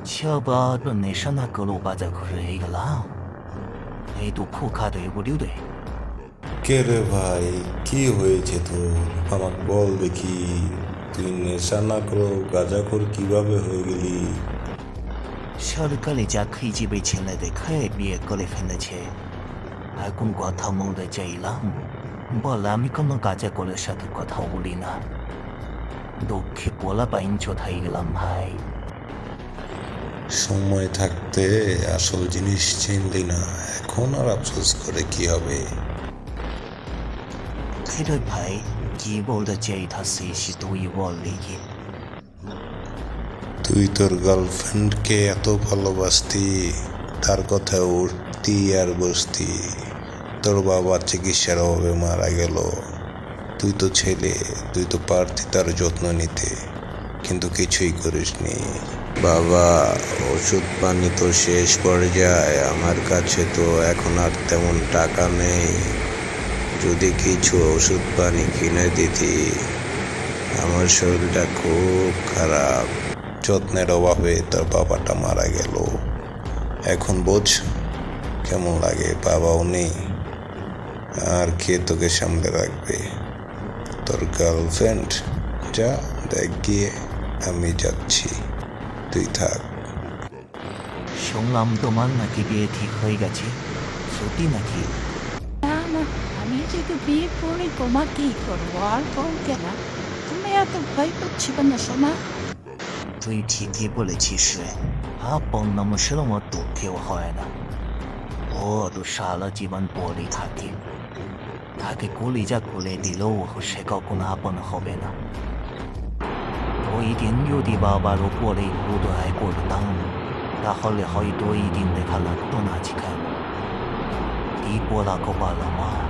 瞧吧，这那上那个路把在可是一个浪，এই তো খোকা তো এগুলিও দে কে রে ভাই, কি হয়েছে তোর? আমাকে বল দেখি। তুই নেশা না করো গাঁজাখোর কিভাবে হয়ে গেলি? সরকারি চাকরি被请来的可以বিয়ে করে ফেলেছে এখন কথা মনে চাইলাম বল আমি কোনো কাজে করে সাথে কথা বলি না দুঃখে বলা পাইন কোথায় গেলাম ভাই সময় থাকতে আসল জিনিস চিনলি না, এখন আর আফসোস করে কি হবে? খেলে ভাই কি বলতে চাই তা শেষ তুই বল দেখি তুই তোর গার্লফ্রেন্ডকে এত ভালোবাসতি, তার কথা উঠতি আর বসতি। তোর বাবা চিকিৎসার অভাবে মারা গেল। তুই তো ছেলে, তুই তো পারতি তার যত্ন নিতে, কিন্তু কিছুই করিসনি। বাবা, ওষুধ পানি তো শেষ পর্যায়ে, আমার কাছে তো এখন আর তেমন টাকা নেই। যদি কিছু ওষুধ পানি কিনে দিতি। আমার শরীরটা খুব খারাপ, যত্নের অভাবে তোর বাবাটা মারা গেল। এখন বোঝ কেমন লাগে, বাবাও নেই, আর কে তোকে সামলে রাখবে? তোর গার্লফ্রেন্ড, যা দেখ গিয়ে, আমি যাচ্ছি, তুই থাক। শুনলাম তোমার নাকি বিয়ে ঠিক হয়ে গেছে সত্যি নাকি না না, আমি যদি বিয়ে করে তোমাকেই করবো, আর কাউকে না। তুমি এত ভয় পাচ্ছি কেন সোনা? তুই ঠিকই বলেছিস রে আপন মানুষের মতো কেউ হয় না ও তো সারা জীবন পরে থাকে তাকে কলিজা খুলে দিলেও সে কখনো আপন হবে না ওই দিন যদি বাবার উপরে উদয় করতাম তাহলে হয়তো এই দিন দেখা লাগতো না আজকাল কি বলা কপাল আমার